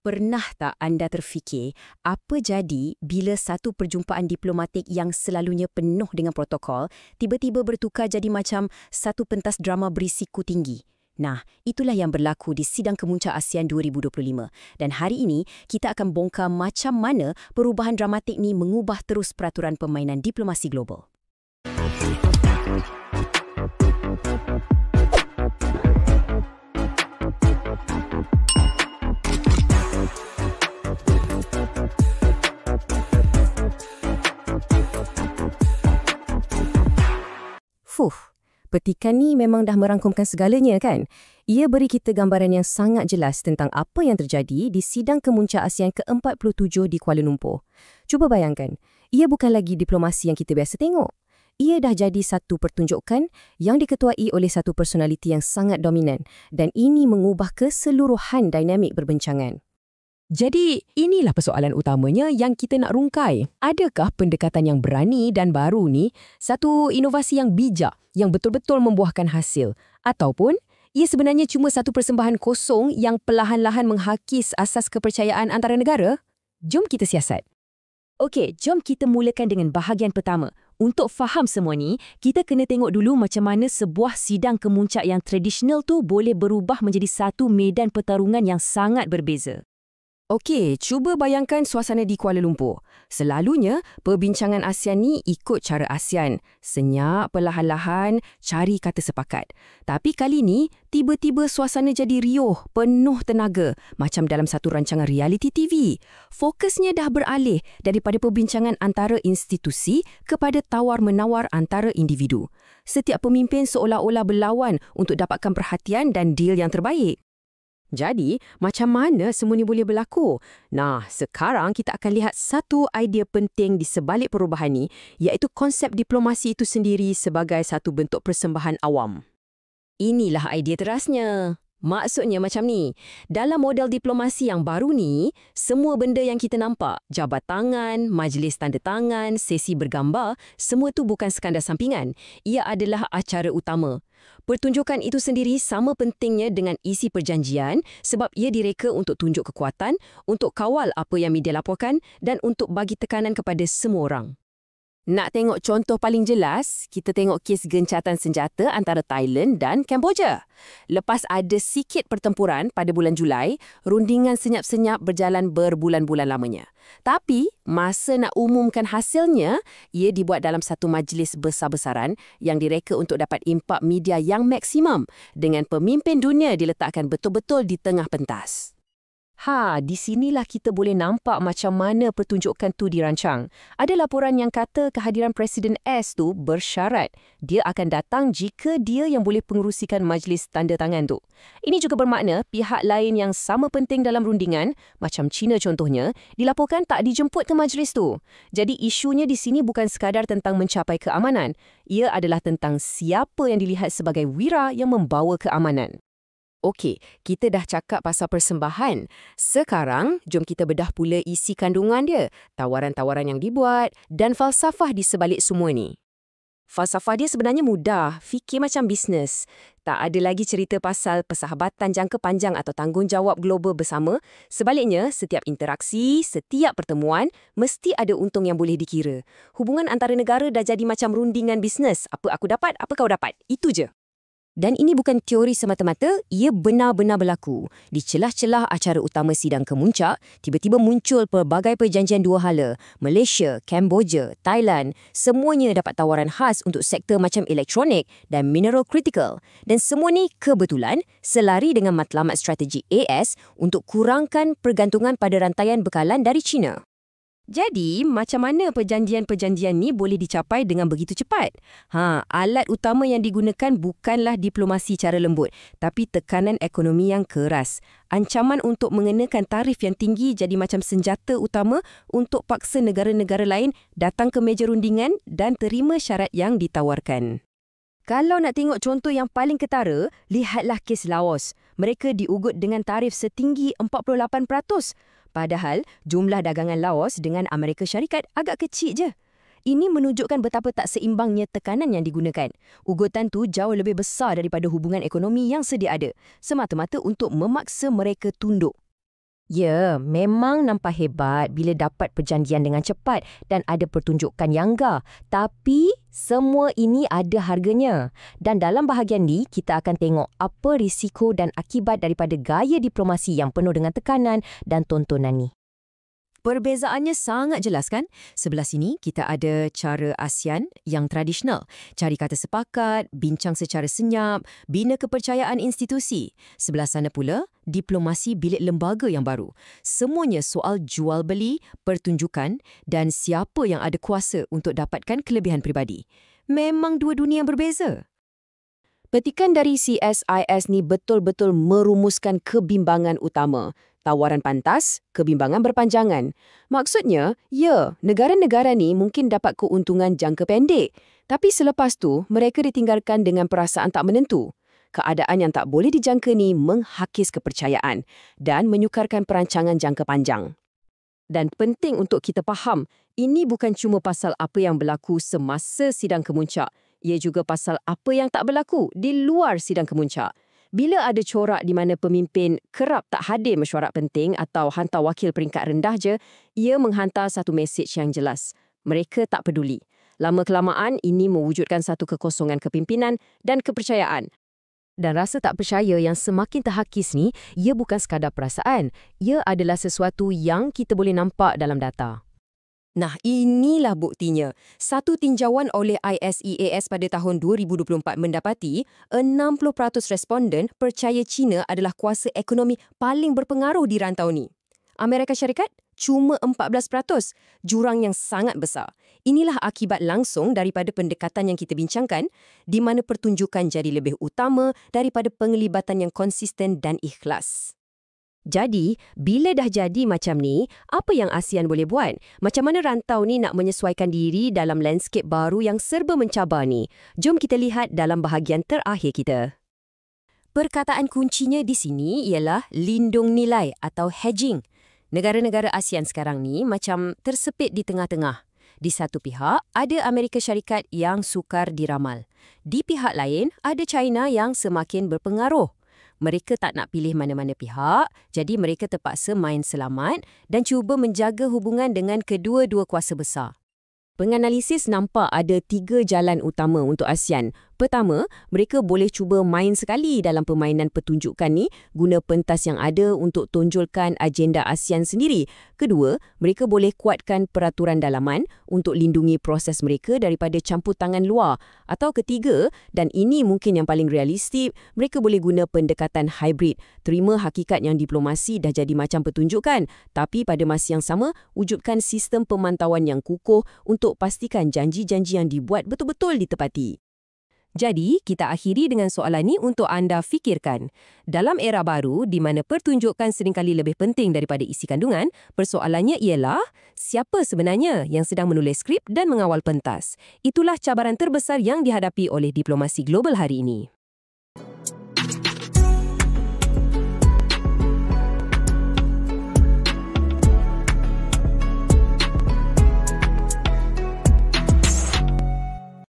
Pernah tak anda terfikir apa jadi bila satu perjumpaan diplomatik yang selalunya penuh dengan protokol tiba-tiba bertukar jadi macam satu pentas drama berisiko tinggi? Nah, itulah yang berlaku di Sidang Kemuncak ASEAN 2025. Dan hari ini, kita akan bongkar macam mana perubahan dramatik ni mengubah terus peraturan permainan diplomasi global. Petikan ni memang dah merangkumkan segalanya kan? Ia beri kita gambaran yang sangat jelas tentang apa yang terjadi di Sidang Kemuncak ASEAN ke-47 di Kuala Lumpur. Cuba bayangkan, ia bukan lagi diplomasi yang kita biasa tengok. Ia dah jadi satu pertunjukan yang diketuai oleh satu personaliti yang sangat dominan dan ini mengubah keseluruhan dinamik perbincangan. Jadi, inilah persoalan utamanya yang kita nak rungkai. Adakah pendekatan yang berani dan baru ni satu inovasi yang bijak yang betul-betul membuahkan hasil? Ataupun, ia sebenarnya cuma satu persembahan kosong yang perlahan-lahan menghakis asas kepercayaan antara negara? Jom kita siasat. Okey, jom kita mulakan dengan bahagian pertama. Untuk faham semua ni, kita kena tengok dulu macam mana sebuah sidang kemuncak yang tradisional tu boleh berubah menjadi satu medan pertarungan yang sangat berbeza. Okey, cuba bayangkan suasana di Kuala Lumpur. Selalunya, perbincangan ASEAN ni ikut cara ASEAN. Senyap, perlahan-lahan, cari kata sepakat. Tapi kali ni, tiba-tiba suasana jadi riuh, penuh tenaga. Macam dalam satu rancangan reality TV. Fokusnya dah beralih daripada perbincangan antara institusi kepada tawar-menawar antara individu. Setiap pemimpin seolah-olah berlawan untuk dapatkan perhatian dan deal yang terbaik. Jadi, macam mana semua ni boleh berlaku? Nah, sekarang kita akan lihat satu idea penting di sebalik perubahan ni, iaitu konsep diplomasi itu sendiri sebagai satu bentuk persembahan awam. Inilah idea terasnya. Maksudnya macam ni, dalam model diplomasi yang baru ni, semua benda yang kita nampak, jabat tangan, majlis tanda tangan, sesi bergambar, semua tu bukan sekadar sampingan. Ia adalah acara utama. Pertunjukan itu sendiri sama pentingnya dengan isi perjanjian sebab ia direka untuk tunjuk kekuatan, untuk kawal apa yang media laporkan dan untuk bagi tekanan kepada semua orang. Nak tengok contoh paling jelas, kita tengok kes gencatan senjata antara Thailand dan Kemboja. Lepas ada sikit pertempuran pada bulan Julai, rundingan senyap-senyap berjalan berbulan-bulan lamanya. Tapi, masa nak umumkan hasilnya, ia dibuat dalam satu majlis besar-besaran yang direka untuk dapat impak media yang maksimum dengan pemimpin dunia diletakkan betul-betul di tengah pentas. Di sinilah kita boleh nampak macam mana pertunjukan tu dirancang. Ada laporan yang kata kehadiran Presiden S tu bersyarat dia akan datang jika dia yang boleh pengerusikan majlis tanda tangan tu. Ini juga bermakna pihak lain yang sama penting dalam rundingan, macam China contohnya, dilaporkan tak dijemput ke majlis tu. Jadi isunya di sini bukan sekadar tentang mencapai keamanan. Ia adalah tentang siapa yang dilihat sebagai wira yang membawa keamanan. Okey, kita dah cakap pasal persembahan. Sekarang, jom kita bedah pula isi kandungan dia, tawaran-tawaran yang dibuat dan falsafah di sebalik semua ni. Falsafah dia sebenarnya mudah, fikir macam bisnes. Tak ada lagi cerita pasal persahabatan jangka panjang atau tanggungjawab global bersama. Sebaliknya, setiap interaksi, setiap pertemuan, mesti ada untung yang boleh dikira. Hubungan antara negara dah jadi macam rundingan bisnes. Apa aku dapat, apa kau dapat. Itu je. Dan ini bukan teori semata-mata, ia benar-benar berlaku. Di celah-celah acara utama Sidang Kemuncak, tiba-tiba muncul pelbagai perjanjian dua hala. Malaysia, Kemboja, Thailand, semuanya dapat tawaran khas untuk sektor macam elektronik dan mineral critical. Dan semua ni kebetulan selari dengan matlamat strategi AS untuk kurangkan pergantungan pada rantaian bekalan dari China. Jadi, macam mana perjanjian-perjanjian ni boleh dicapai dengan begitu cepat? Alat utama yang digunakan bukanlah diplomasi cara lembut, tapi tekanan ekonomi yang keras. Ancaman untuk mengenakan tarif yang tinggi jadi macam senjata utama untuk paksa negara-negara lain datang ke meja rundingan dan terima syarat yang ditawarkan. Kalau nak tengok contoh yang paling ketara, lihatlah kes Laos. Mereka diugut dengan tarif setinggi 48%. Padahal, jumlah dagangan Laos dengan Amerika Syarikat agak kecil je. Ini menunjukkan betapa tak seimbangnya tekanan yang digunakan. Ugutan tu jauh lebih besar daripada hubungan ekonomi yang sedia ada, semata-mata untuk memaksa mereka tunduk. Ya, memang nampak hebat bila dapat perjanjian dengan cepat dan ada pertunjukan yang gah. Tapi semua ini ada harganya. Dan dalam bahagian ni, kita akan tengok apa risiko dan akibat daripada gaya diplomasi yang penuh dengan tekanan dan tontonan ni. Perbezaannya sangat jelas kan? Sebelah sini kita ada cara ASEAN yang tradisional. Cari kata sepakat, bincang secara senyap, bina kepercayaan institusi. Sebelah sana pula, diplomasi bilik lembaga yang baru. Semuanya soal jual beli, pertunjukan dan siapa yang ada kuasa untuk dapatkan kelebihan pribadi. Memang dua dunia yang berbeza. Petikan dari CSIS ni betul-betul merumuskan kebimbangan utama. Tawaran pantas, kebimbangan berpanjangan. Maksudnya, ya, negara-negara ni mungkin dapat keuntungan jangka pendek. Tapi selepas tu, mereka ditinggalkan dengan perasaan tak menentu. Keadaan yang tak boleh dijangka ni menghakis kepercayaan dan menyukarkan perancangan jangka panjang. Dan penting untuk kita faham, ini bukan cuma pasal apa yang berlaku semasa sidang kemuncak. Ia juga pasal apa yang tak berlaku di luar sidang kemuncak. Bila ada corak di mana pemimpin kerap tak hadir mesyuarat penting atau hantar wakil peringkat rendah je, ia menghantar satu mesej yang jelas. Mereka tak peduli. Lama-kelamaan, ini mewujudkan satu kekosongan kepimpinan dan kepercayaan. Dan rasa tak percaya yang semakin terhakis ni, ia bukan sekadar perasaan. Ia adalah sesuatu yang kita boleh nampak dalam data. Nah, inilah buktinya. Satu tinjauan oleh ISEAS pada tahun 2024 mendapati 60% responden percaya China adalah kuasa ekonomi paling berpengaruh di rantau ni. Amerika Syarikat cuma 14%, jurang yang sangat besar. Inilah akibat langsung daripada pendekatan yang kita bincangkan, di mana pertunjukan jadi lebih utama daripada penglibatan yang konsisten dan ikhlas. Jadi, bila dah jadi macam ni, apa yang ASEAN boleh buat? Macam mana rantau ni nak menyesuaikan diri dalam landscape baru yang serba mencabar ni? Jom kita lihat dalam bahagian terakhir kita. Perkataan kuncinya di sini ialah lindung nilai atau hedging. Negara-negara ASEAN sekarang ni macam tersepit di tengah-tengah. Di satu pihak, ada Amerika Syarikat yang sukar diramal. Di pihak lain, ada China yang semakin berpengaruh. Mereka tak nak pilih mana-mana pihak, jadi mereka terpaksa main selamat dan cuba menjaga hubungan dengan kedua-dua kuasa besar. Penganalisis nampak ada 3 jalan utama untuk ASEAN. Pertama, mereka boleh cuba main sekali dalam permainan pertunjukan ni guna pentas yang ada untuk tonjolkan agenda ASEAN sendiri. Kedua, mereka boleh kuatkan peraturan dalaman untuk lindungi proses mereka daripada campur tangan luar. Atau ketiga, dan ini mungkin yang paling realistik, mereka boleh guna pendekatan hybrid. Terima hakikat yang diplomasi dah jadi macam pertunjukan, tapi pada masa yang sama, wujudkan sistem pemantauan yang kukuh untuk pastikan janji-janji yang dibuat betul-betul ditepati. Jadi, kita akhiri dengan soalan ini untuk anda fikirkan. Dalam era baru di mana pertunjukan seringkali lebih penting daripada isi kandungan, persoalannya ialah siapa sebenarnya yang sedang menulis skrip dan mengawal pentas? Itulah cabaran terbesar yang dihadapi oleh diplomasi global hari ini.